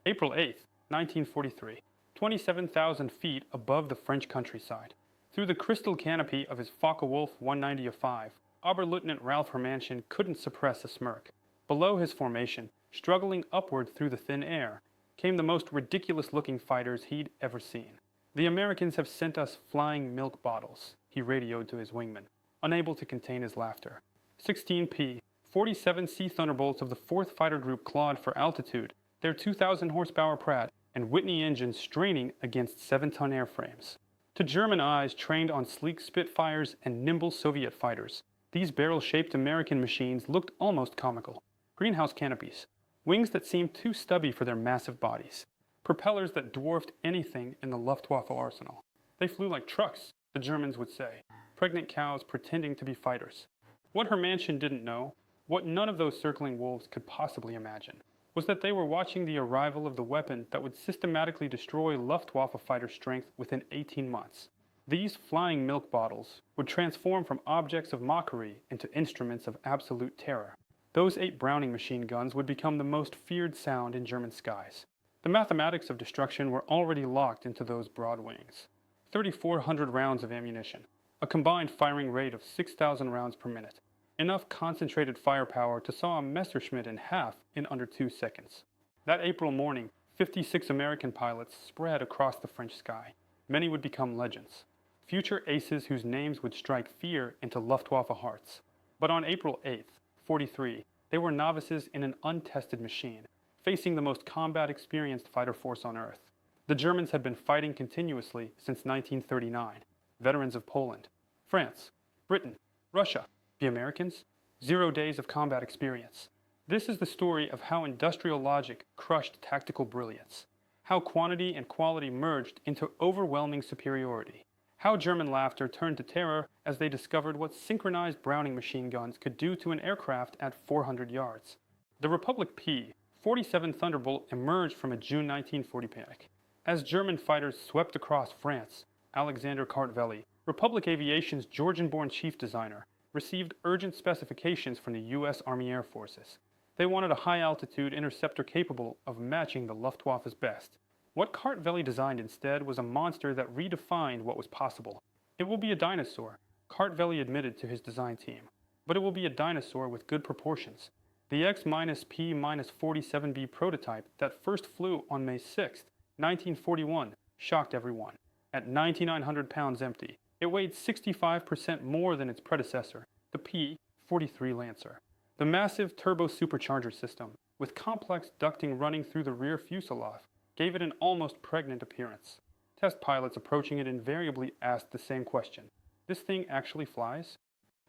April 8, 1943, 27,000 feet above the French countryside. Through the crystal canopy of his Focke-Wulf 190-5, Oberleutnant Ralph Hermanchen couldn't suppress a smirk. Below his formation, struggling upward through the thin air, came the most ridiculous-looking fighters he'd ever seen. "The Americans have sent us flying milk bottles," he radioed to his wingman, unable to contain his laughter. 16 P-47 Sea Thunderbolts of the 4th Fighter Group clawed for altitude, their 2,000 horsepower Pratt and Whitney engines straining against 7-ton airframes. To German eyes trained on sleek Spitfires and nimble Soviet fighters, these barrel-shaped American machines looked almost comical. Greenhouse canopies, wings that seemed too stubby for their massive bodies, propellers that dwarfed anything in the Luftwaffe arsenal. They flew like trucks, the Germans would say, pregnant cows pretending to be fighters. What Hermanchen didn't know, what none of those circling wolves could possibly imagine, was that they were watching the arrival of the weapon that would systematically destroy Luftwaffe fighter strength within 18 months. These flying milk bottles would transform from objects of mockery into instruments of absolute terror. Those 8 Browning machine guns would become the most feared sound in German skies. The mathematics of destruction were already locked into those broad wings. 3,400 rounds of ammunition, a combined firing rate of 6,000 rounds per minute. Enough concentrated firepower to saw a Messerschmitt in half in under 2 seconds. That April morning, 56 American pilots spread across the French sky. Many would become legends, future aces whose names would strike fear into Luftwaffe hearts. But on April 8th, 43, they were novices in an untested machine, facing the most combat-experienced fighter force on Earth. The Germans had been fighting continuously since 1939. Veterans of Poland, France, Britain, Russia. The Americans? 0 days of combat experience. This is the story of how industrial logic crushed tactical brilliance. How quantity and quality merged into overwhelming superiority. How German laughter turned to terror as they discovered what synchronized Browning machine guns could do to an aircraft at 400 yards. The Republic P-47 Thunderbolt emerged from a June 1940 panic. As German fighters swept across France, Alexander Kartveli, Republic Aviation's Georgian-born chief designer, received urgent specifications from the U.S. Army Air Forces. They wanted a high-altitude interceptor capable of matching the Luftwaffe's best. What Kartveli designed instead was a monster that redefined what was possible. It will be a dinosaur, Kartveli admitted to his design team, but it will be a dinosaur with good proportions. The X-P-47B prototype that first flew on May 6, 1941, shocked everyone. At 9,900 pounds empty, it weighed 65% more than its predecessor, the P-43 Lancer. The massive turbo-supercharger system, with complex ducting running through the rear fuselage, gave it an almost pregnant appearance. Test pilots approaching it invariably asked the same question: "This thing actually flies?"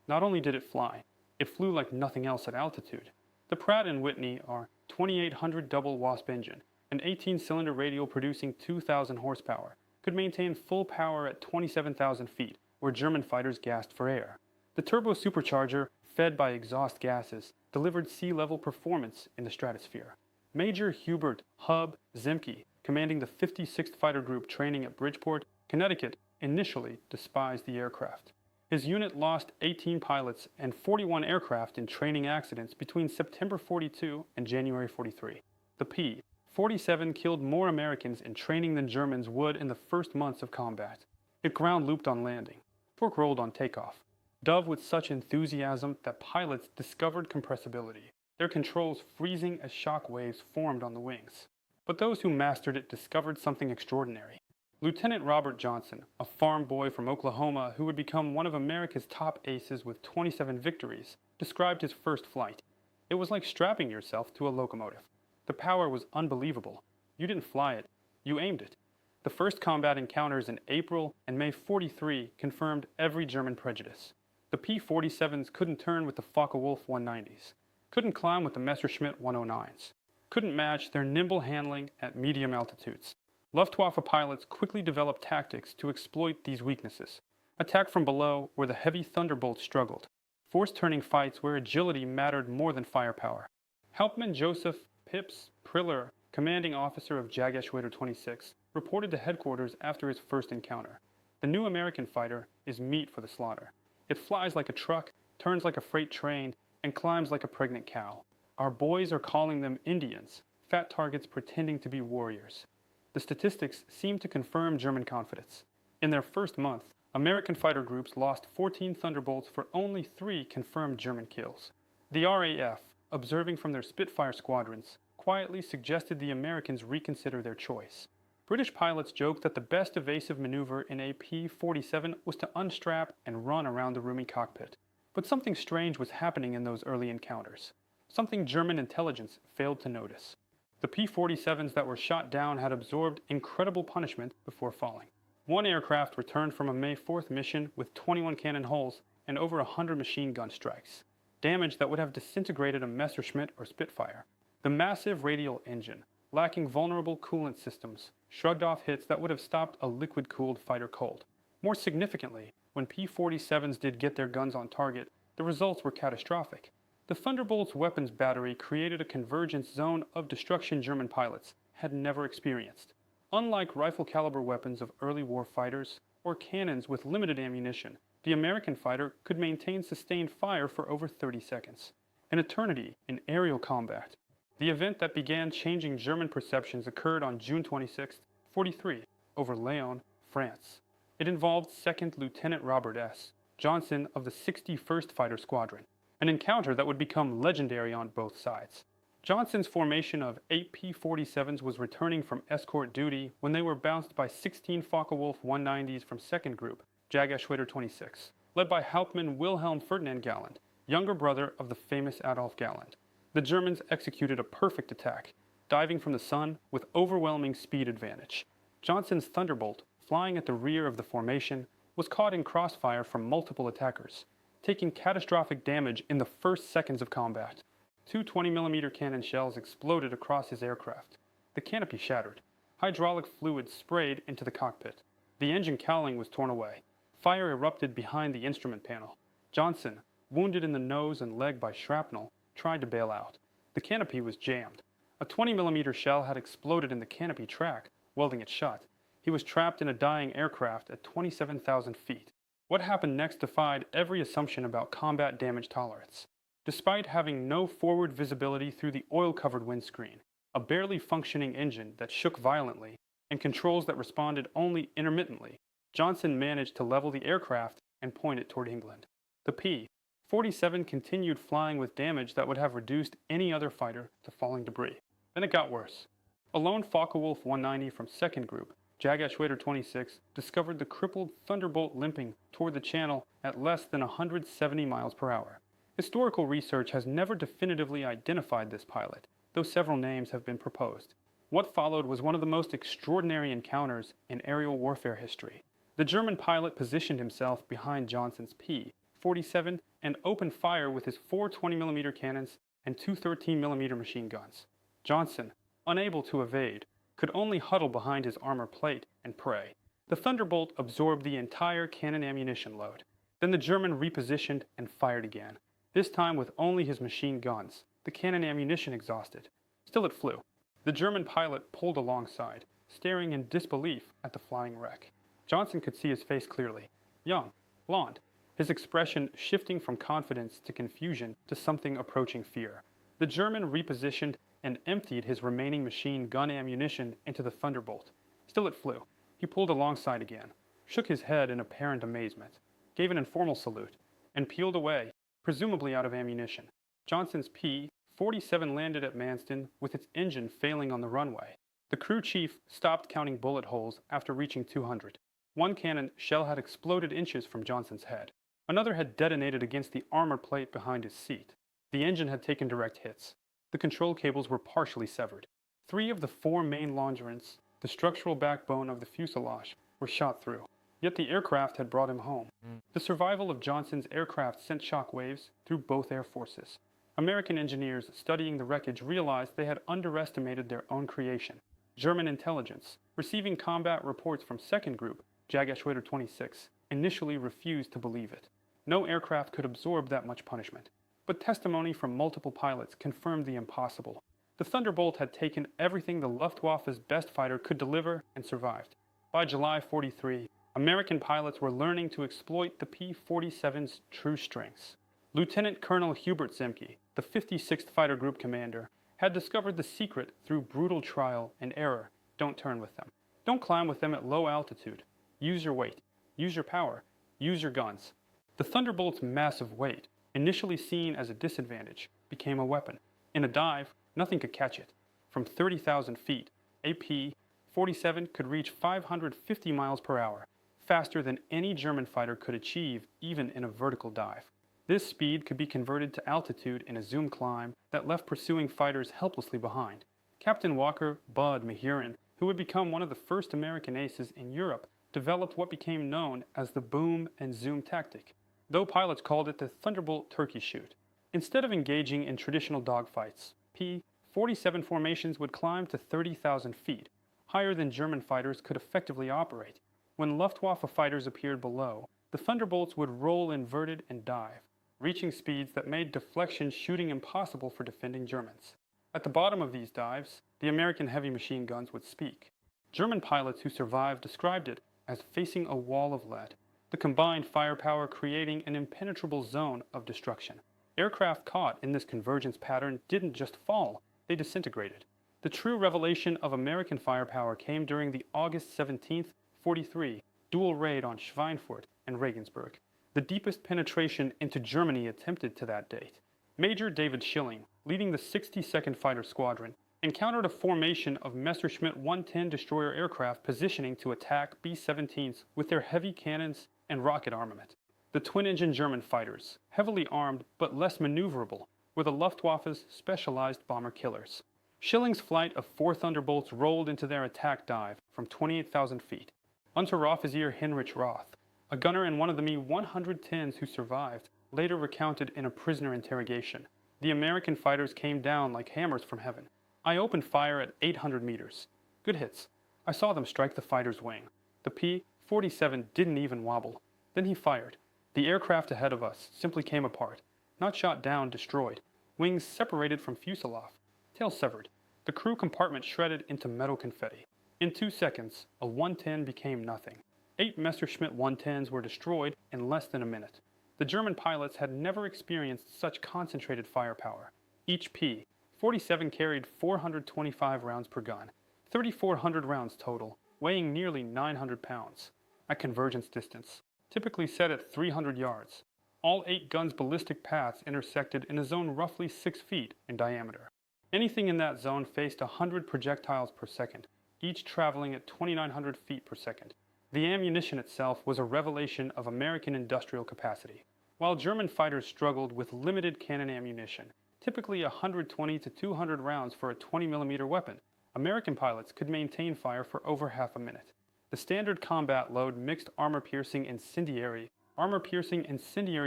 Not only did it fly, it flew like nothing else at altitude. The Pratt & Whitney are 2,800 double Wasp engine, an 18-cylinder radial producing 2,000 horsepower, could maintain full power at 27,000 feet, where German fighters gasped for air. The turbo supercharger, fed by exhaust gases, delivered sea-level performance in the stratosphere. Major Hubert Hub Zemke, commanding the 56th Fighter Group training at Bridgeport, Connecticut, initially despised the aircraft. His unit lost 18 pilots and 41 aircraft in training accidents between September 42 and January 43. The P-47 killed more Americans in training than Germans would in the first months of combat. It ground looped on landing, torque rolled on takeoff, dove with such enthusiasm that pilots discovered compressibility, their controls freezing as shock waves formed on the wings. But those who mastered it discovered something extraordinary. Lieutenant Robert Johnson, a farm boy from Oklahoma who would become one of America's top aces with 27 victories, described his first flight. It was like strapping yourself to a locomotive. The power was unbelievable. You didn't fly it, you aimed it. The first combat encounters in April and May 43 confirmed every German prejudice. The P-47s couldn't turn with the Focke-Wulf 190s, couldn't climb with the Messerschmitt 109s, couldn't match their nimble handling at medium altitudes. Luftwaffe pilots quickly developed tactics to exploit these weaknesses. Attack from below where the heavy Thunderbolt struggled. Force-turning fights where agility mattered more than firepower. Hauptmann Joseph Pips Priller, commanding officer of Jagerschwader 26, reported to headquarters after his first encounter. The new American fighter is meat for the slaughter. It flies like a truck, turns like a freight train, and climbs like a pregnant cow. Our boys are calling them Indians, fat targets pretending to be warriors. The statistics seem to confirm German confidence. In their first month, American fighter groups lost 14 Thunderbolts for only 3 confirmed German kills. The RAF, observing from their Spitfire squadrons, quietly suggested the Americans reconsider their choice. British pilots joked that the best evasive maneuver in a P-47 was to unstrap and run around the roomy cockpit. But something strange was happening in those early encounters. Something German intelligence failed to notice. The P-47s that were shot down had absorbed incredible punishment before falling. One aircraft returned from a May 4th mission with 21 cannon holes and over 100 machine gun strikes. Damage that would have disintegrated a Messerschmitt or Spitfire. The massive radial engine, lacking vulnerable coolant systems, shrugged off hits that would have stopped a liquid-cooled fighter cold. More significantly, when P-47s did get their guns on target, the results were catastrophic. The Thunderbolt's weapons battery created a convergence zone of destruction German pilots had never experienced. Unlike rifle-caliber weapons of early war fighters or cannons with limited ammunition, the American fighter could maintain sustained fire for over 30 seconds. An eternity in aerial combat. The event that began changing German perceptions occurred on June 26, 1943, over Lyon, France. It involved 2nd Lieutenant Robert S. Johnson of the 61st Fighter Squadron, an encounter that would become legendary on both sides. Johnson's formation of 8 P-47s was returning from escort duty when they were bounced by 16 Focke-Wulf 190s from 2nd Group, Jägerschwader 26, led by Hauptmann Wilhelm Ferdinand Galland, younger brother of the famous Adolf Galland. The Germans executed a perfect attack, diving from the sun with overwhelming speed advantage. Johnson's Thunderbolt, flying at the rear of the formation, was caught in crossfire from multiple attackers, taking catastrophic damage in the first seconds of combat. 2 20mm cannon shells exploded across his aircraft. The canopy shattered. Hydraulic fluid sprayed into the cockpit. The engine cowling was torn away. Fire erupted behind the instrument panel. Johnson, wounded in the nose and leg by shrapnel, tried to bail out. The canopy was jammed. A 20mm shell had exploded in the canopy track, welding it shut. He was trapped in a dying aircraft at 27,000 feet. What happened next defied every assumption about combat damage tolerance. Despite having no forward visibility through the oil-covered windscreen, a barely functioning engine that shook violently, and controls that responded only intermittently, Johnson managed to level the aircraft and point it toward England. The P-47 continued flying with damage that would have reduced any other fighter to falling debris. Then it got worse. A lone Focke-Wulf 190 from 2nd Group, Jägerschwader 26, discovered the crippled Thunderbolt limping toward the channel at less than 170 miles per hour. Historical research has never definitively identified this pilot, though several names have been proposed. What followed was one of the most extraordinary encounters in aerial warfare history. The German pilot positioned himself behind Johnson's P-47 and opened fire with his 4 20mm cannons and 2 13mm machine guns. Johnson, unable to evade, could only huddle behind his armor plate and pray. The Thunderbolt absorbed the entire cannon ammunition load. Then the German repositioned and fired again, this time with only his machine guns, the cannon ammunition exhausted. Still it flew. The German pilot pulled alongside, staring in disbelief at the flying wreck. Johnson could see his face clearly. Young, blonde, his expression shifting from confidence to confusion to something approaching fear. The German repositioned and emptied his remaining machine gun ammunition into the Thunderbolt. Still it flew. He pulled alongside again, shook his head in apparent amazement, gave an informal salute, and peeled away, presumably out of ammunition. Johnson's P-47 landed at Manston with its engine failing on the runway. The crew chief stopped counting bullet holes after reaching 200. One cannon shell had exploded inches from Johnson's head. Another had detonated against the armor plate behind his seat. The engine had taken direct hits. The control cables were partially severed. 3 of the 4 main longerons, the structural backbone of the fuselage, were shot through. Yet the aircraft had brought him home. The survival of Johnson's aircraft sent shock waves through both air forces. American engineers studying the wreckage realized they had underestimated their own creation. German intelligence, receiving combat reports from 2nd Group, Jägerschwader 26, initially refused to believe it. No aircraft could absorb that much punishment. But testimony from multiple pilots confirmed the impossible. The Thunderbolt had taken everything the Luftwaffe's best fighter could deliver and survived. By July 1943, American pilots were learning to exploit the P-47's true strengths. Lieutenant Colonel Hubert Zemke, the 56th Fighter Group commander, had discovered the secret through brutal trial and error. Don't turn with them. Don't climb with them at low altitude. Use your weight. Use your power. Use your guns. The Thunderbolt's massive weight, initially seen as a disadvantage, became a weapon. In a dive, nothing could catch it. From 30,000 feet, a P-47 could reach 550 miles per hour, faster than any German fighter could achieve even in a vertical dive. This speed could be converted to altitude in a zoom climb that left pursuing fighters helplessly behind. Captain Walker Bud Mahurin, who would become one of the first American aces in Europe, developed what became known as the boom and zoom tactic, though pilots called it the Thunderbolt turkey shoot. Instead of engaging in traditional dogfights, P-47 formations would climb to 30,000 feet, higher than German fighters could effectively operate. When Luftwaffe fighters appeared below, the Thunderbolts would roll inverted and dive, reaching speeds that made deflection shooting impossible for defending Germans. At the bottom of these dives, the American heavy machine guns would speak. German pilots who survived described it as facing a wall of lead, the combined firepower creating an impenetrable zone of destruction. Aircraft caught in this convergence pattern didn't just fall, they disintegrated. The true revelation of American firepower came during the August 17, 43 dual raid on Schweinfurt and Regensburg, the deepest penetration into Germany attempted to that date. Major David Schilling, leading the 62nd Fighter Squadron, encountered a formation of Messerschmitt 110 destroyer aircraft positioning to attack B-17s with their heavy cannons and rocket armament. The twin-engine German fighters, heavily armed but less maneuverable, were the Luftwaffe's specialized bomber killers. Schilling's flight of 4 Thunderbolts rolled into their attack dive from 28,000 feet. Unteroffizier Heinrich Roth, a gunner in one of the Me-110s who survived, later recounted in a prisoner interrogation. The American fighters came down like hammers from heaven. I opened fire at 800 meters. Good hits. I saw them strike the fighter's wing. The P-47 didn't even wobble. Then he fired. The aircraft ahead of us simply came apart. Not shot down, destroyed. Wings separated from fuselage. Tail severed. The crew compartment shredded into metal confetti. In 2 seconds, a 110 became nothing. 8 Messerschmitt 110s were destroyed in less than a minute. The German pilots had never experienced such concentrated firepower. Each P-47 carried 425 rounds per gun, 3,400 rounds total, weighing nearly 900 pounds. At convergence distance, typically set at 300 yards, all 8 guns' ballistic paths intersected in a zone roughly 6 feet in diameter. Anything in that zone faced 100 projectiles per second, each traveling at 2,900 feet per second. The ammunition itself was a revelation of American industrial capacity. While German fighters struggled with limited cannon ammunition, typically 120 to 200 rounds for a 20mm weapon, American pilots could maintain fire for over half a minute. The standard combat load mixed armor-piercing incendiary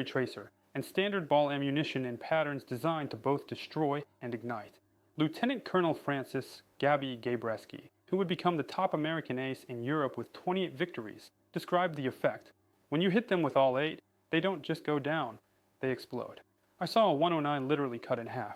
tracer, and standard ball ammunition in patterns designed to both destroy and ignite. Lieutenant Colonel Francis Gabby Gabreski, who would become the top American ace in Europe with 28 victories, described the effect. When you hit them with all 8, they don't just go down, they explode. I saw a 109 literally cut in half,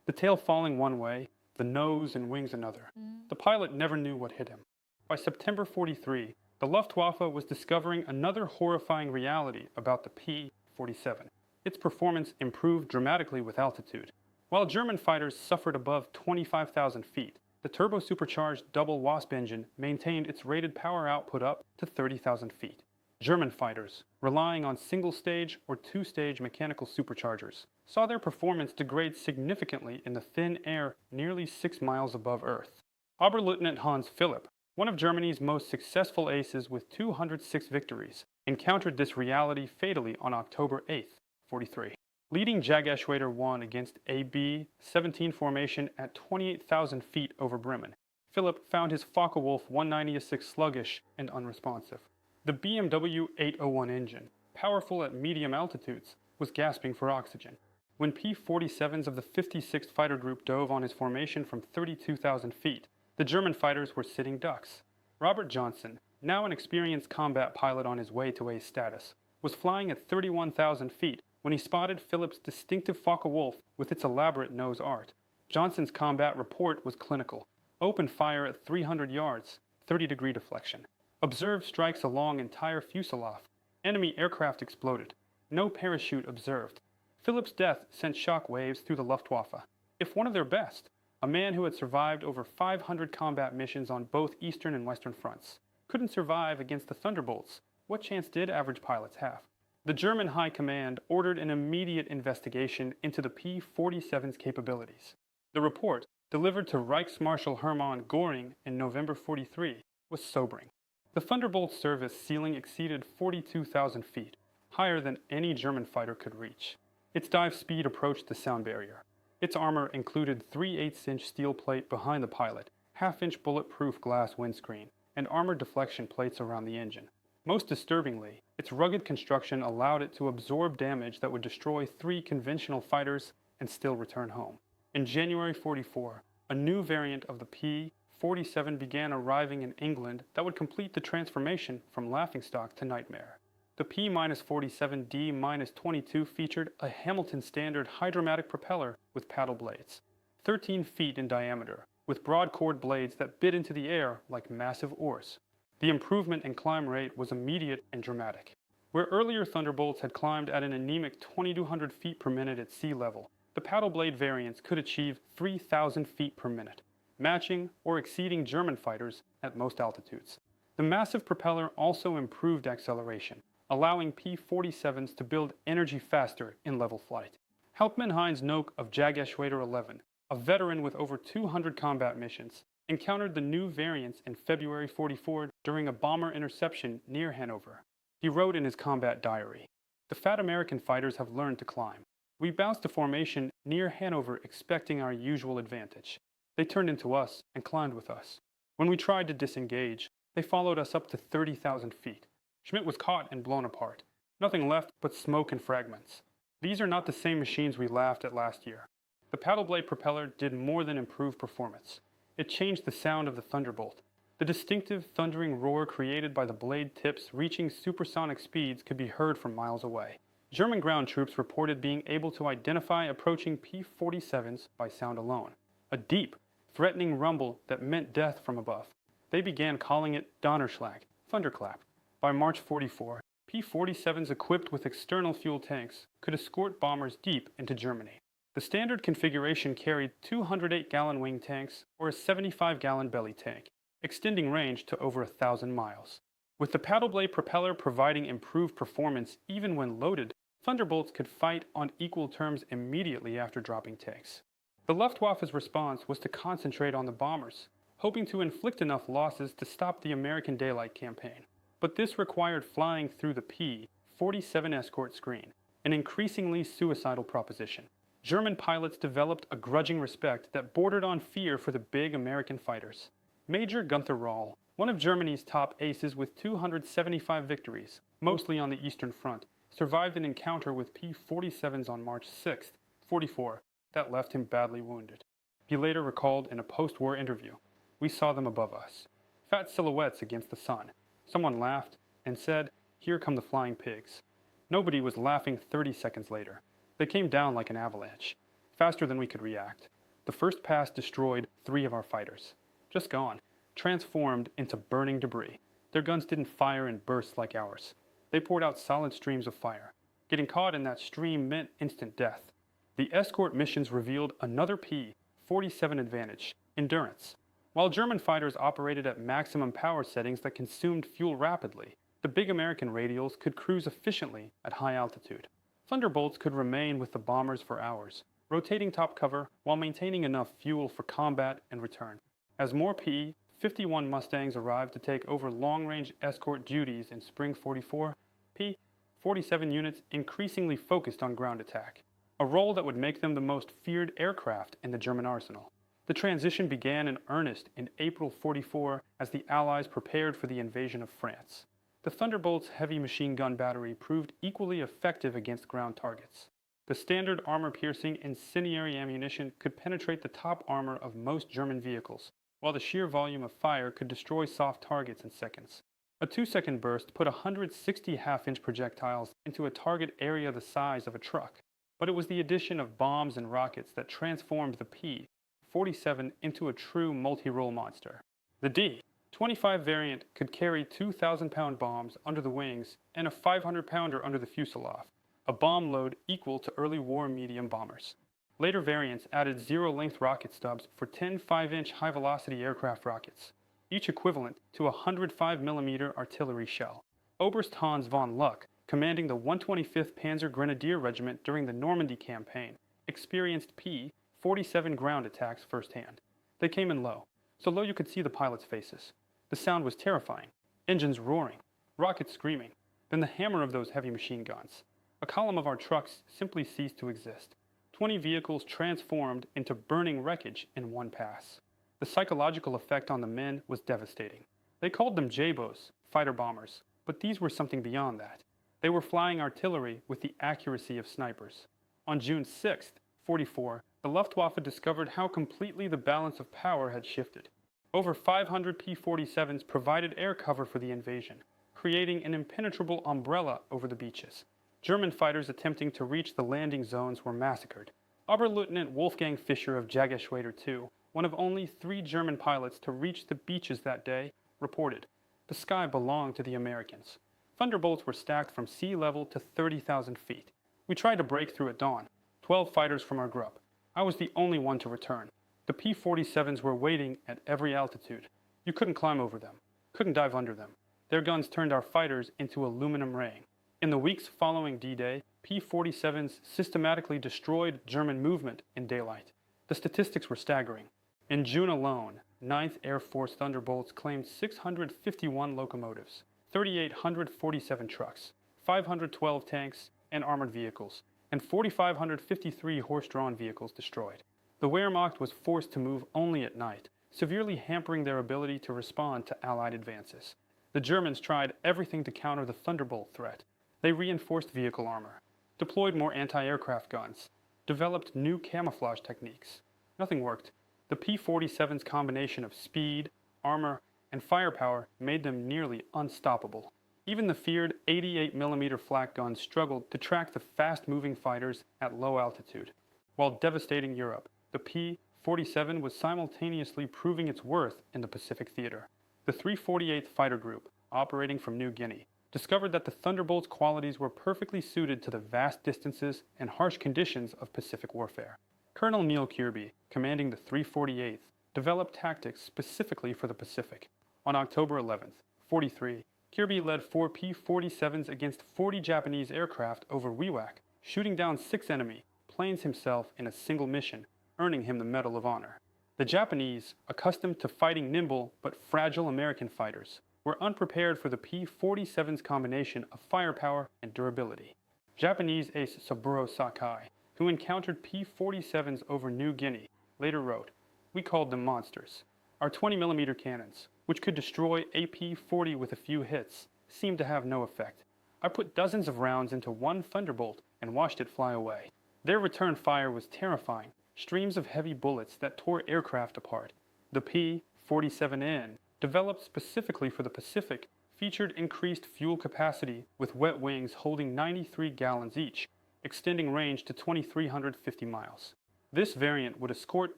the tail falling one way, the nose and wings another. The pilot never knew what hit him. By September 43, the Luftwaffe was discovering another horrifying reality about the P-47. Its performance improved dramatically with altitude. While German fighters suffered above 25,000 feet, the turbo-supercharged double Wasp engine maintained its rated power output up to 30,000 feet. German fighters, relying on single-stage or two-stage mechanical superchargers, saw their performance degrade significantly in the thin air nearly 6 miles above Earth. Oberleutnant Hans Philipp, one of Germany's most successful aces with 206 victories, encountered this reality fatally on October 8, 43. Leading Jageschwader 1 against a B-17 formation at 28,000 feet over Bremen, Philipp found his Focke-Wulf 190-6 sluggish and unresponsive. The BMW 801 engine, powerful at medium altitudes, was gasping for oxygen. When P-47s of the 56th Fighter Group dove on his formation from 32,000 feet, the German fighters were sitting ducks. Robert Johnson, now an experienced combat pilot on his way to ace status, was flying at 31,000 feet when he spotted Philipp's distinctive Focke-Wulf with its elaborate nose art. Johnson's combat report was clinical. Open fire at 300 yards, 30-degree deflection. Observed strikes along entire fuselage. Enemy aircraft exploded. No parachute observed. Philipp's death sent shock waves through the Luftwaffe. If one of their best, a man who had survived over 500 combat missions on both Eastern and Western fronts, couldn't survive against the Thunderbolts. What chance did average pilots have? The German High Command ordered an immediate investigation into the P-47's capabilities. The report, delivered to Reichsmarschall Hermann Göring in November 43, was sobering. The Thunderbolt's service ceiling exceeded 42,000 feet, higher than any German fighter could reach. Its dive speed approached the sound barrier. Its armor included 3/8-inch steel plate behind the pilot, half-inch bulletproof glass windscreen, and armored deflection plates around the engine. Most disturbingly, its rugged construction allowed it to absorb damage that would destroy 3 conventional fighters and still return home. In January 44, a new variant of the P-47 began arriving in England that would complete the transformation from laughingstock to nightmare. The P-47D-22 featured a Hamilton standard hydromatic propeller with paddle blades, 13 feet in diameter, with broad chord blades that bit into the air like massive oars. The improvement in climb rate was immediate and dramatic. Where earlier Thunderbolts had climbed at an anemic 2,200 feet per minute at sea level, the paddle blade variants could achieve 3,000 feet per minute, matching or exceeding German fighters at most altitudes. The massive propeller also improved acceleration, allowing P-47s to build energy faster in level flight. Hauptmann Heinz Nock of Jägerschwader 11, a veteran with over 200 combat missions, encountered the new variants in February 44 during a bomber interception near Hanover. He wrote in his combat diary, "The fat American fighters have learned to climb. We bounced to formation near Hanover expecting our usual advantage. They turned into us and climbed with us. When we tried to disengage, they followed us up to 30,000 feet. Schmidt was caught and blown apart. Nothing left but smoke and fragments. These are not the same machines we laughed at last year." The paddle blade propeller did more than improve performance. It changed the sound of the Thunderbolt. The distinctive thundering roar created by the blade tips reaching supersonic speeds could be heard from miles away. German ground troops reported being able to identify approaching P-47s by sound alone. A deep, threatening rumble that meant death from above. They began calling it Donnerschlag, thunderclap. By March 44, P-47s equipped with external fuel tanks could escort bombers deep into Germany. The standard configuration carried 208-gallon wing tanks or a 75-gallon belly tank, extending range to over 1,000 miles. With the paddle blade propeller providing improved performance even when loaded, Thunderbolts could fight on equal terms immediately after dropping tanks. The Luftwaffe's response was to concentrate on the bombers, hoping to inflict enough losses to stop the American daylight campaign. But this required flying through the P-47 escort screen, an increasingly suicidal proposition. German pilots developed a grudging respect that bordered on fear for the big American fighters. Major Gunther Rall, one of Germany's top aces with 275 victories, mostly on the Eastern Front, survived an encounter with P-47s on March 6, 44, that left him badly wounded. He later recalled in a post-war interview, "We saw them above us, fat silhouettes against the sun. Someone laughed and said, 'Here come the flying pigs.' Nobody was laughing 30 seconds later. They came down like an avalanche, faster than we could react. The first pass destroyed 3 of our fighters. Just gone, transformed into burning debris. Their guns didn't fire in bursts like ours. They poured out solid streams of fire. Getting caught in that stream meant instant death." The escort missions revealed another P-47 advantage, endurance. While German fighters operated at maximum power settings that consumed fuel rapidly, the big American radials could cruise efficiently at high altitude. Thunderbolts could remain with the bombers for hours, rotating top cover while maintaining enough fuel for combat and return. As more P-51 Mustangs arrived to take over long-range escort duties in spring 44, P-47 units increasingly focused on ground attack, a role that would make them the most feared aircraft in the German arsenal. The transition began in earnest in April 44 as the Allies prepared for the invasion of France. The Thunderbolt's heavy machine gun battery proved equally effective against ground targets. The standard armor-piercing incendiary ammunition could penetrate the top armor of most German vehicles, while the sheer volume of fire could destroy soft targets in seconds. A 2-second burst put 160 half-inch projectiles into a target area the size of a truck. But it was the addition of bombs and rockets that transformed the P-47 into a true multi-role monster. The D-25 variant could carry 2,000-pound bombs under the wings and a 500-pounder under the fuselage, a bomb load equal to early war medium bombers. Later variants added zero-length rocket stubs for 10 5-inch high-velocity aircraft rockets, each equivalent to a 105mm artillery shell. Oberst Hans von Luck, commanding the 125th Panzer Grenadier Regiment during the Normandy campaign, experienced P-47 ground attacks firsthand. They came in low, so low you could see the pilots' faces. The sound was terrifying. Engines roaring, rockets screaming, then the hammer of those heavy machine guns. A column of our trucks simply ceased to exist. 20 vehicles transformed into burning wreckage in one pass. The psychological effect on the men was devastating. They called them Jabos, fighter bombers, but these were something beyond that. They were flying artillery with the accuracy of snipers. On June 6, 44, the Luftwaffe discovered how completely the balance of power had shifted. Over 500 P-47s provided air cover for the invasion, creating an impenetrable umbrella over the beaches. German fighters attempting to reach the landing zones were massacred. Oberleutnant Wolfgang Fischer of Jägerschwader II, one of only 3 German pilots to reach the beaches that day, reported, "The sky belonged to the Americans." Thunderbolts were stacked from sea level to 30,000 feet. We tried to break through at dawn, 12 fighters from our group. I was the only one to return. The P-47s were waiting at every altitude. You couldn't climb over them, couldn't dive under them. Their guns turned our fighters into aluminum rain. In the weeks following D-Day, P-47s systematically destroyed German movement in daylight. The statistics were staggering. In June alone, 9th Air Force Thunderbolts claimed 651 locomotives, 3,847 trucks, 512 tanks and armored vehicles, and 4,553 horse-drawn vehicles destroyed. The Wehrmacht was forced to move only at night, severely hampering their ability to respond to Allied advances. The Germans tried everything to counter the Thunderbolt threat. They reinforced vehicle armor, deployed more anti-aircraft guns, developed new camouflage techniques. Nothing worked. The P-47's combination of speed, armor, and firepower made them nearly unstoppable. Even the feared 88mm flak guns struggled to track the fast-moving fighters at low altitude. While devastating Europe, the P-47 was simultaneously proving its worth in the Pacific theater. The 348th Fighter Group, operating from New Guinea, discovered that the Thunderbolt's qualities were perfectly suited to the vast distances and harsh conditions of Pacific warfare. Colonel Neil Kirby, commanding the 348th, developed tactics specifically for the Pacific. On October 11th, 43, Kirby led 4 P-47s against 40 Japanese aircraft over Wewak, shooting down 6 enemy planes himself in a single mission, earning him the Medal of Honor. The Japanese, accustomed to fighting nimble but fragile American fighters, were unprepared for the P-47's combination of firepower and durability. Japanese ace Saburo Sakai, who encountered P-47s over New Guinea, later wrote, "We called them monsters. Our 20mm cannons, which could destroy a P-40 with a few hits, seemed to have no effect. I put dozens of rounds into one Thunderbolt and watched it fly away. Their return fire was terrifying, streams of heavy bullets that tore aircraft apart. The P-47N, developed specifically for the Pacific, featured increased fuel capacity with wet wings holding 93 gallons each, extending range to 2,350 miles. This variant would escort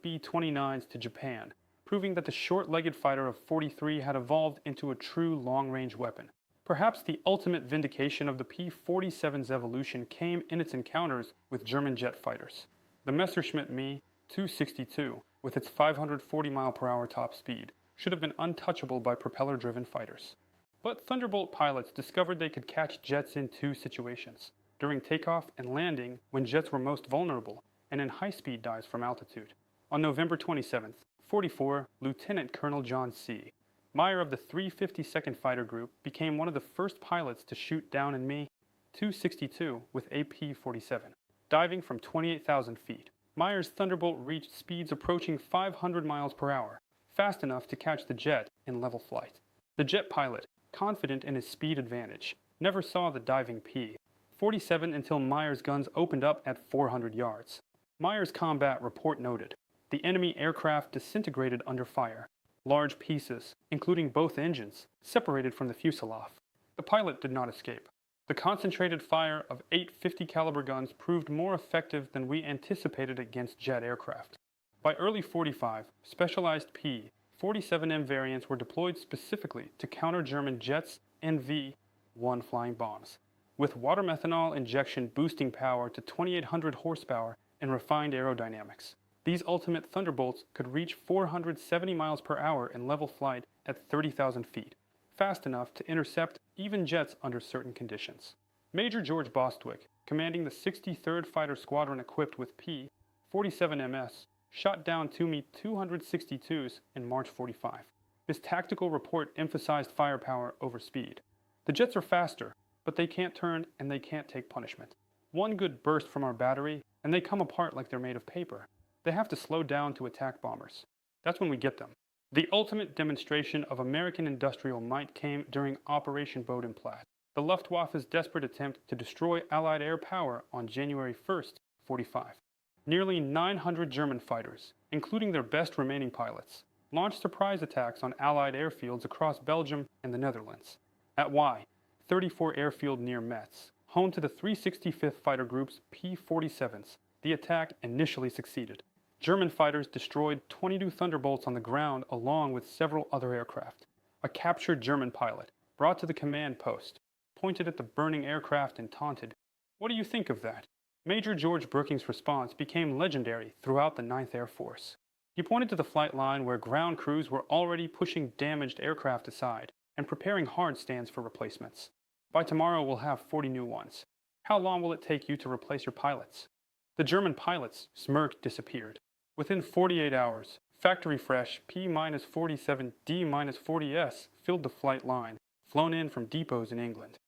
B-29s to Japan, proving that the short-legged fighter of 43 had evolved into a true long-range weapon. Perhaps the ultimate vindication of the P-47's evolution came in its encounters with German jet fighters. The Messerschmitt Me 262, with its 540-mile-per-hour top speed, should have been untouchable by propeller-driven fighters. But Thunderbolt pilots discovered they could catch jets in 2 situations: during takeoff and landing when jets were most vulnerable, and in high-speed dives from altitude. On November 27th, 44, Lieutenant Colonel John C. Meyer of the 352nd Fighter Group became one of the first pilots to shoot down in Me 262 with a P-47, diving from 28,000 feet. Meyer's Thunderbolt reached speeds approaching 500 miles per hour, fast enough to catch the jet in level flight. The jet pilot, confident in his speed advantage, never saw the diving P-47 until Meyer's guns opened up at 400 yards. Meyer's combat report noted, "The enemy aircraft disintegrated under fire. Large pieces, including both engines, separated from the fuselage. The pilot did not escape. The concentrated fire of 8 50 caliber guns proved more effective than we anticipated against jet aircraft." By early 45, specialized P-47M variants were deployed specifically to counter German jets and V-1 flying bombs. With water methanol injection boosting power to 2,800 horsepower and refined aerodynamics. These ultimate Thunderbolts could reach 470 miles per hour in level flight at 30,000 feet, fast enough to intercept even jets under certain conditions. Major George Bostwick, commanding the 63rd Fighter Squadron equipped with P-47 MS, shot down two Me-262s in March 45. His tactical report emphasized firepower over speed. The jets are faster, but they can't turn and they can't take punishment. One good burst from our battery, and they come apart like they're made of paper. They have to slow down to attack bombers. That's when we get them. The ultimate demonstration of American industrial might came during Operation Bodenplatte, the Luftwaffe's desperate attempt to destroy Allied air power on January 1st, 45. Nearly 900 German fighters, including their best remaining pilots, launched surprise attacks on Allied airfields across Belgium and the Netherlands. At Y-34 airfield near Metz, home to the 365th Fighter Group's P-47s, the attack initially succeeded. German fighters destroyed 22 Thunderbolts on the ground along with several other aircraft. A captured German pilot, brought to the command post, pointed at the burning aircraft and taunted, "What do you think of that?" Major George Brooking's response became legendary throughout the 9th Air Force. He pointed to the flight line where ground crews were already pushing damaged aircraft aside and preparing hard stands for replacements. "By tomorrow we'll have 40 new ones. How long will it take you to replace your pilots?" The German pilots' smirk disappeared. Within 48 hours, factory-fresh P-47D-40S filled the flight line, flown in from depots in England.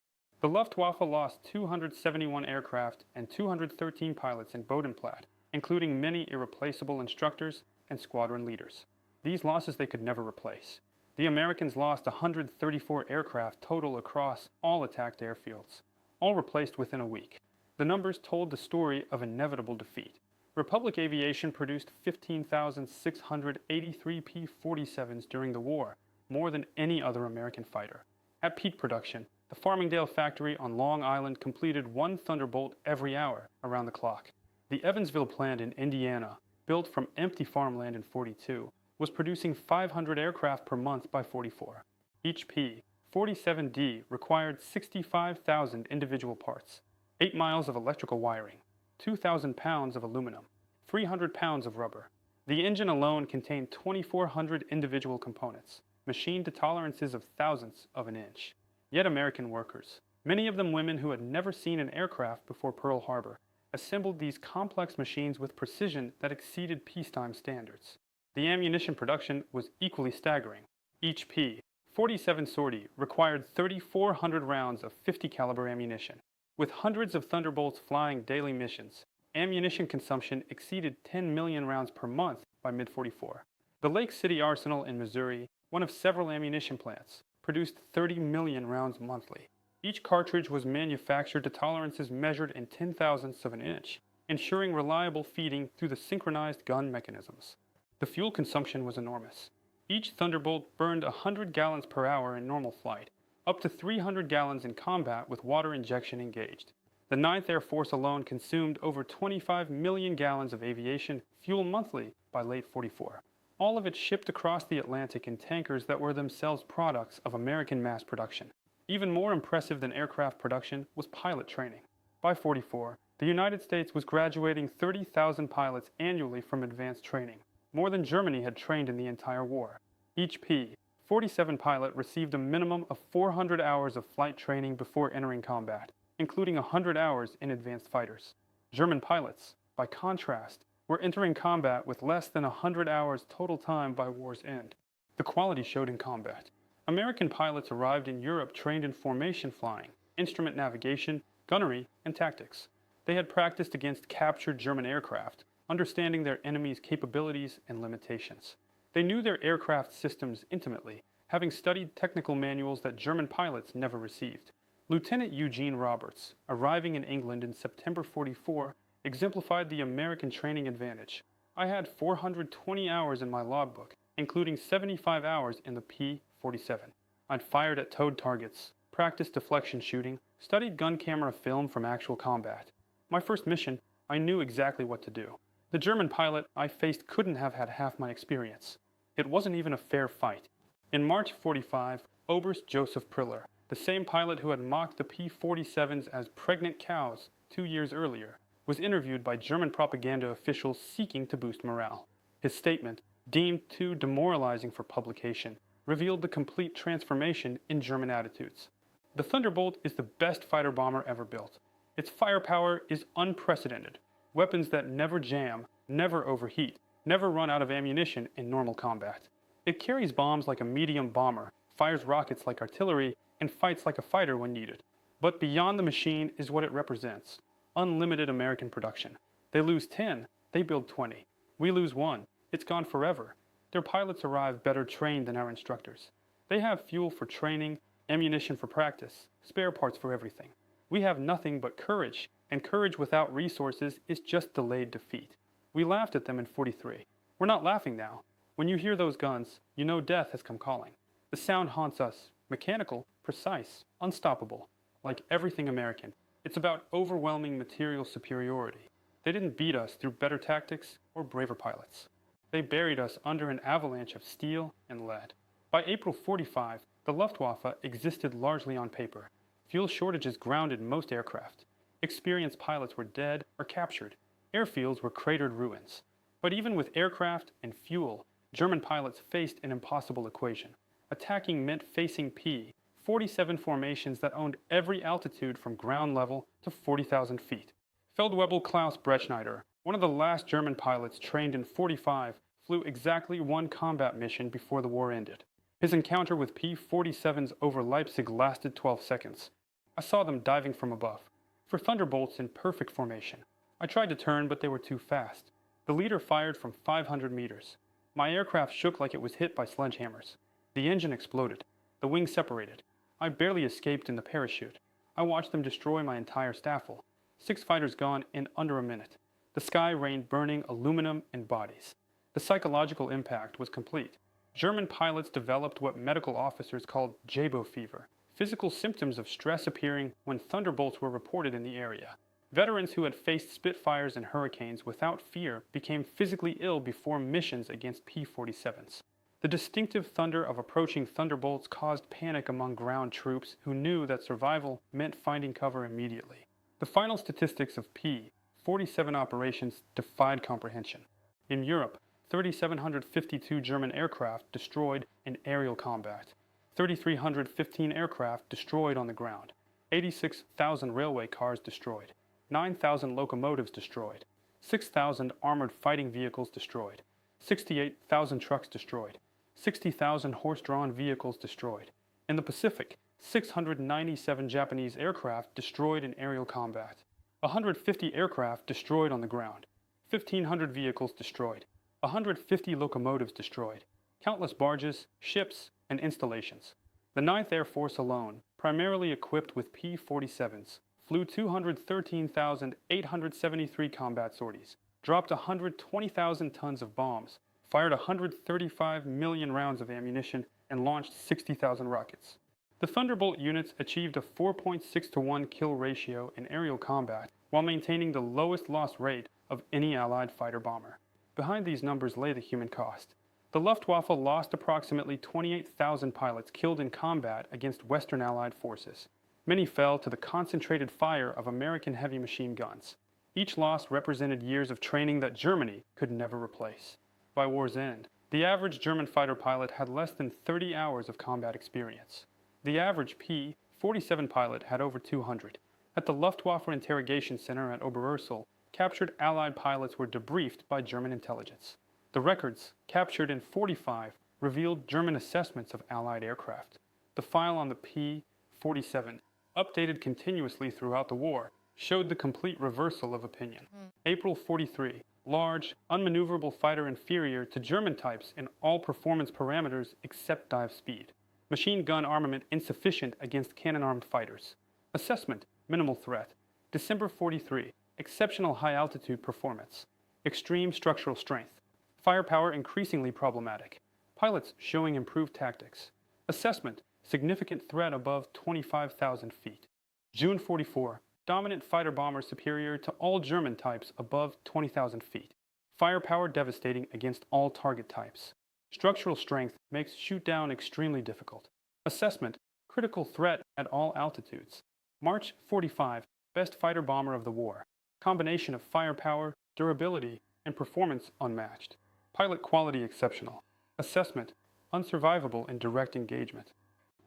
The Luftwaffe lost 271 aircraft and 213 pilots in Bodenplatte, including many irreplaceable instructors and squadron leaders. These losses they could never replace. The Americans lost 134 aircraft total across all attacked airfields, all replaced within a week. The numbers told the story of inevitable defeat. Republic Aviation produced 15,683 P-47s during the war, more than any other American fighter. At peak production, the Farmingdale factory on Long Island completed one Thunderbolt every hour around the clock. The Evansville plant in Indiana, built from empty farmland in 42, was producing 500 aircraft per month by 44. Each P-47D required 65,000 individual parts, 8 miles of electrical wiring, 2,000 pounds of aluminum, 300 pounds of rubber. The engine alone contained 2,400 individual components, machined to tolerances of thousandths of an inch. Yet American workers, many of them women who had never seen an aircraft before Pearl Harbor, assembled these complex machines with precision that exceeded peacetime standards. The ammunition production was equally staggering. Each P-47 sortie required 3,400 rounds of 50 caliber ammunition. With hundreds of Thunderbolts flying daily missions, ammunition consumption exceeded 10 million rounds per month by mid-44. The Lake City Arsenal in Missouri, one of several ammunition plants, produced 30 million rounds monthly. Each cartridge was manufactured to tolerances measured in 10,000ths of an inch, ensuring reliable feeding through the synchronized gun mechanisms. The fuel consumption was enormous. Each Thunderbolt burned 100 gallons per hour in normal flight, up to 300 gallons in combat with water injection engaged. The 9th Air Force alone consumed over 25 million gallons of aviation fuel monthly by late 44. All of it shipped across the Atlantic in tankers that were themselves products of American mass production. Even more impressive than aircraft production was pilot training. By 44, the United States was graduating 30,000 pilots annually from advanced training, more than Germany had trained in the entire war. Each P-47 pilot received a minimum of 400 hours of flight training before entering combat, including 100 hours in advanced fighters. German pilots, by contrast, were entering combat with less than 100 hours total time by war's end. The quality showed in combat. American pilots arrived in Europe trained in formation flying, instrument navigation, gunnery, and tactics. They had practiced against captured German aircraft, understanding their enemy's capabilities and limitations. They knew their aircraft systems intimately, having studied technical manuals that German pilots never received. Lieutenant Eugene Roberts, arriving in England in September 44, exemplified the American training advantage. "I had 420 hours in my logbook, including 75 hours in the P-47. I'd fired at towed targets, practiced deflection shooting, studied gun camera film from actual combat. My first mission, I knew exactly what to do. The German pilot I faced couldn't have had half my experience. It wasn't even a fair fight." In March 45, Oberst Joseph Priller, the same pilot who had mocked the P-47s as pregnant cows 2 years earlier, was interviewed by German propaganda officials seeking to boost morale. His statement, deemed too demoralizing for publication, revealed the complete transformation in German attitudes. The Thunderbolt is the best fighter bomber ever built. Its firepower is unprecedented. Weapons that never jam, never overheat, never run out of ammunition in normal combat. It carries bombs like a medium bomber, fires rockets like artillery, and fights like a fighter when needed. But beyond the machine is what it represents. Unlimited American production. They lose 10, they build 20. We lose 1, it's gone forever. Their pilots arrive better trained than our instructors. They have fuel for training, ammunition for practice, spare parts for everything. We have nothing but courage, and courage without resources is just delayed defeat. We laughed at them in '43. We're not laughing now. When you hear those guns, you know death has come calling. The sound haunts us, mechanical, precise, unstoppable. Like everything American, it's about overwhelming material superiority. They didn't beat us through better tactics or braver pilots. They buried us under an avalanche of steel and lead. By April '45, the Luftwaffe existed largely on paper. Fuel shortages grounded most aircraft. Experienced pilots were dead or captured. Airfields were cratered ruins. But even with aircraft and fuel, German pilots faced an impossible equation. Attacking meant facing P-47 formations that owned every altitude from ground level to 40,000 feet. Feldwebel Klaus Bretschneider, one of the last German pilots trained in '45, flew exactly one combat mission before the war ended. His encounter with P-47s over Leipzig lasted 12 seconds. I saw them diving from above. For Thunderbolts in perfect formation. I tried to turn, but they were too fast. The leader fired from 500 meters. My aircraft shook like it was hit by sledgehammers. The engine exploded. The wings separated. I barely escaped in the parachute. I watched them destroy my entire staffel. 6 fighters gone in under a minute. The sky rained burning aluminum and bodies. The psychological impact was complete. German pilots developed what medical officers called Jabo fever, physical symptoms of stress appearing when Thunderbolts were reported in the area. Veterans who had faced Spitfires and Hurricanes without fear became physically ill before missions against P-47s. The distinctive thunder of approaching Thunderbolts caused panic among ground troops who knew that survival meant finding cover immediately. The final statistics of P-47 operations defied comprehension. In Europe, 3,752 German aircraft destroyed in aerial combat, 3,315 aircraft destroyed on the ground, 86,000 railway cars destroyed, 9,000 locomotives destroyed, 6,000 armored fighting vehicles destroyed, 68,000 trucks destroyed, 60,000 horse-drawn vehicles destroyed. In the Pacific, 697 Japanese aircraft destroyed in aerial combat, 150 aircraft destroyed on the ground, 1,500 vehicles destroyed, 150 locomotives destroyed, countless barges, ships, and installations. The 9th Air Force alone, primarily equipped with P-47s, flew 213,873 combat sorties, dropped 120,000 tons of bombs, fired 135 million rounds of ammunition, and launched 60,000 rockets. The Thunderbolt units achieved a 4.6-to-1 kill ratio in aerial combat while maintaining the lowest loss rate of any Allied fighter bomber. Behind these numbers lay the human cost. The Luftwaffe lost approximately 28,000 pilots killed in combat against Western Allied forces. Many fell to the concentrated fire of American heavy machine guns. Each loss represented years of training that Germany could never replace. By war's end, the average German fighter pilot had less than 30 hours of combat experience. The average P-47 pilot had over 200. At the Luftwaffe Interrogation Center at Oberursel, captured Allied pilots were debriefed by German intelligence. The records, captured in '45, revealed German assessments of Allied aircraft. The file on the P-47, updated continuously throughout the war, showed the complete reversal of opinion. April '43, large, unmaneuverable fighter inferior to German types in all performance parameters except dive speed. Machine gun armament insufficient against cannon-armed fighters. Assessment, minimal threat. December '43, exceptional high-altitude performance. Extreme structural strength. Firepower increasingly problematic. Pilots showing improved tactics. Assessment, significant threat above 25,000 feet. June '44, dominant fighter bomber superior to all German types above 20,000 feet. Firepower devastating against all target types. Structural strength makes shoot-down extremely difficult. Assessment, critical threat at all altitudes. March '45, best fighter bomber of the war. Combination of firepower, durability, and performance unmatched. Pilot quality exceptional. Assessment unsurvivable in direct engagement.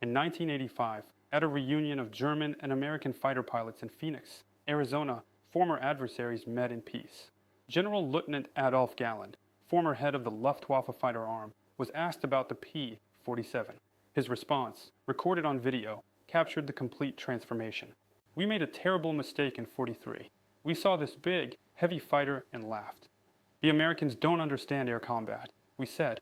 In 1985, at a reunion of German and American fighter pilots in Phoenix, Arizona, former adversaries met in peace. General Lieutenant Adolf Galland, former head of the Luftwaffe fighter arm, was asked about the P-47. His response, recorded on video, captured the complete transformation. "We made a terrible mistake in '43. We saw this big, heavy fighter and laughed. The Americans don't understand air combat, we said.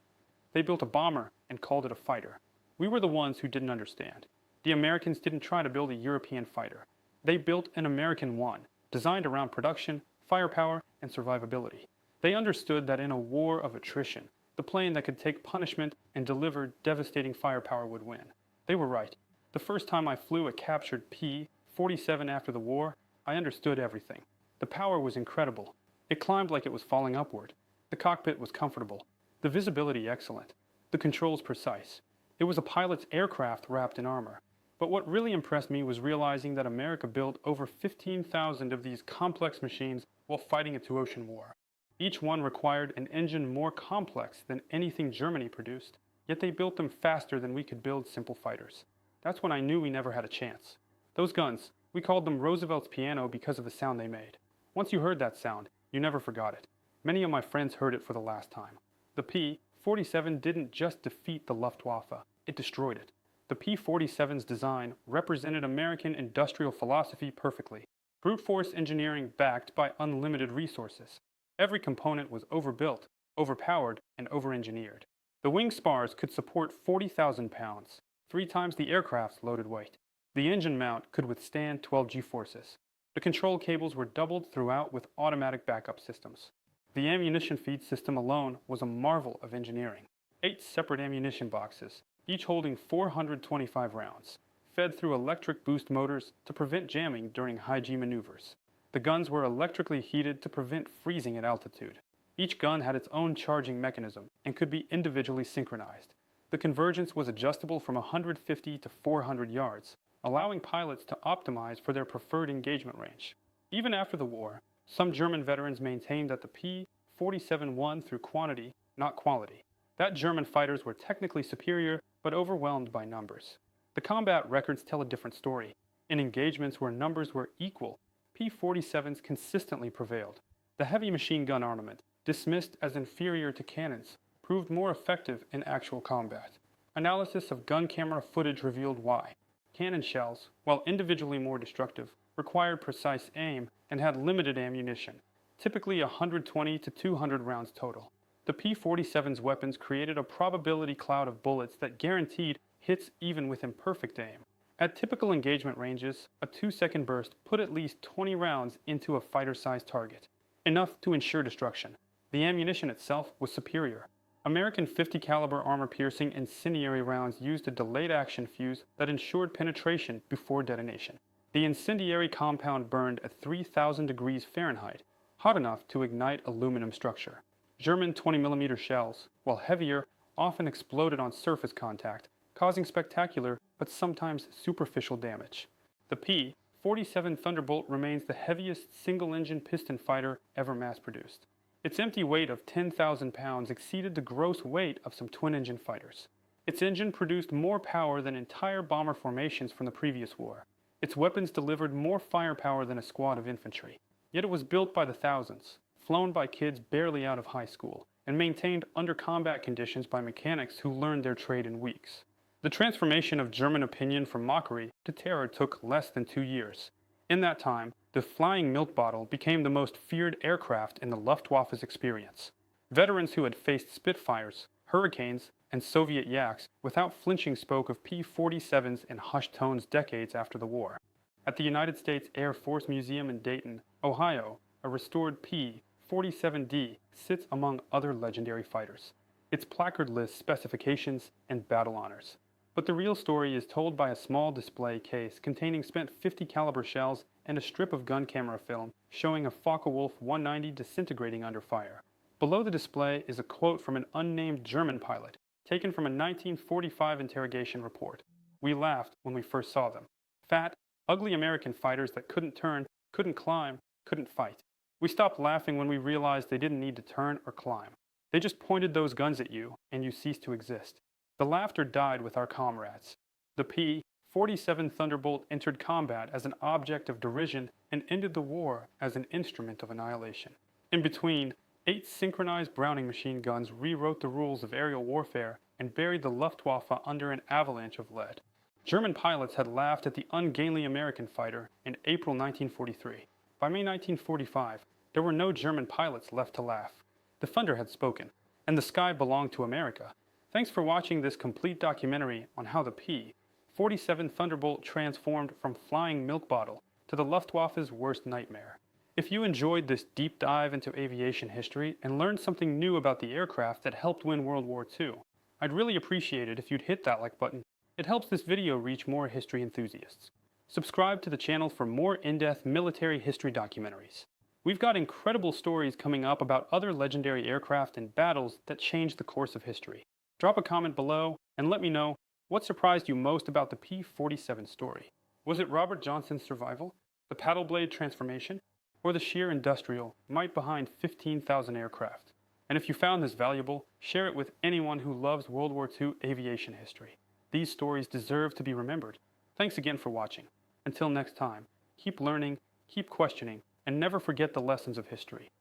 They built a bomber and called it a fighter. We were the ones who didn't understand. The Americans didn't try to build a European fighter. They built an American one, designed around production, firepower, and survivability. They understood that in a war of attrition, the plane that could take punishment and deliver devastating firepower would win. They were right. The first time I flew a captured P-47 after the war, I understood everything. The power was incredible. It climbed like it was falling upward. The cockpit was comfortable. The visibility excellent. The controls precise. It was a pilot's aircraft wrapped in armor. But what really impressed me was realizing that America built over 15,000 of these complex machines while fighting a two-ocean war. Each one required an engine more complex than anything Germany produced, yet they built them faster than we could build simple fighters. That's when I knew we never had a chance. Those guns, we called them Roosevelt's piano because of the sound they made. Once you heard that sound, you never forgot it. Many of my friends heard it for the last time. The P-47 didn't just defeat the Luftwaffe, it destroyed it. The P-47's design represented American industrial philosophy perfectly. Brute force engineering backed by unlimited resources. Every component was overbuilt, overpowered, and over-engineered. The wing spars could support 40,000 pounds, 3 times the aircraft's loaded weight. The engine mount could withstand 12 G-forces. The control cables were doubled throughout with automatic backup systems. The ammunition feed system alone was a marvel of engineering. 8 separate ammunition boxes, each holding 425 rounds, fed through electric boost motors to prevent jamming during high-G maneuvers. The guns were electrically heated to prevent freezing at altitude. Each gun had its own charging mechanism and could be individually synchronized. The convergence was adjustable from 150 to 400 yards, allowing pilots to optimize for their preferred engagement range. Even after the war, some German veterans maintained that the P-47 won through quantity, not quality. That German fighters were technically superior, but overwhelmed by numbers. The combat records tell a different story. In engagements where numbers were equal, P-47s consistently prevailed. The heavy machine gun armament, dismissed as inferior to cannons, proved more effective in actual combat. Analysis of gun camera footage revealed why. Cannon shells, while individually more destructive, required precise aim and had limited ammunition, typically 120 to 200 rounds total. The P-47's weapons created a probability cloud of bullets that guaranteed hits even with imperfect aim. At typical engagement ranges, a 2-second burst put at least 20 rounds into a fighter-sized target, enough to ensure destruction. The ammunition itself was superior. American 50 caliber armor-piercing incendiary rounds used a delayed action fuse that ensured penetration before detonation. The incendiary compound burned at 3,000 degrees Fahrenheit, hot enough to ignite aluminum structure. German 20mm shells, while heavier, often exploded on surface contact, causing spectacular but sometimes superficial damage. The P-47 Thunderbolt remains the heaviest single-engine piston fighter ever mass-produced. Its empty weight of 10,000 pounds exceeded the gross weight of some twin-engine fighters. Its engine produced more power than entire bomber formations from the previous war. Its weapons delivered more firepower than a squad of infantry. Yet it was built by the thousands, flown by kids barely out of high school, and maintained under combat conditions by mechanics who learned their trade in weeks. The transformation of German opinion from mockery to terror took less than 2 years. In that time, the flying milk bottle became the most feared aircraft in the Luftwaffe's experience. Veterans who had faced Spitfires, Hurricanes, and Soviet Yaks without flinching spoke of P-47s in hushed tones decades after the war. At the United States Air Force Museum in Dayton, Ohio, a restored P-47D sits among other legendary fighters. Its placard lists specifications and battle honors. But the real story is told by a small display case containing spent .50 caliber shells and a strip of gun camera film showing a Focke-Wulf 190 disintegrating under fire. Below the display is a quote from an unnamed German pilot, taken from a 1945 interrogation report. "We laughed when we first saw them. Fat, ugly American fighters that couldn't turn, couldn't climb, couldn't fight. We stopped laughing when we realized they didn't need to turn or climb. They just pointed those guns at you, and you ceased to exist. The laughter died with our comrades. The P-47 Thunderbolt entered combat as an object of derision and ended the war as an instrument of annihilation. In between, 8 synchronized Browning machine guns rewrote the rules of aerial warfare and buried the Luftwaffe under an avalanche of lead. German pilots had laughed at the ungainly American fighter in April 1943. By May 1945, there were no German pilots left to laugh. The thunder had spoken, and the sky belonged to America. Thanks for watching this complete documentary on how the P-47 Thunderbolt transformed from flying milk bottle to the Luftwaffe's worst nightmare. If you enjoyed this deep dive into aviation history and learned something new about the aircraft that helped win World War II, I'd really appreciate it if you'd hit that like button. It helps this video reach more history enthusiasts. Subscribe to the channel for more in-depth military history documentaries. We've got incredible stories coming up about other legendary aircraft and battles that changed the course of history. Drop a comment below and let me know what surprised you most about the P-47 story. Was it Robert Johnson's survival, the paddle blade transformation, or the sheer industrial might behind 15,000 aircraft? And if you found this valuable, share it with anyone who loves World War II aviation history. These stories deserve to be remembered. Thanks again for watching. Until next time, keep learning, keep questioning, and never forget the lessons of history.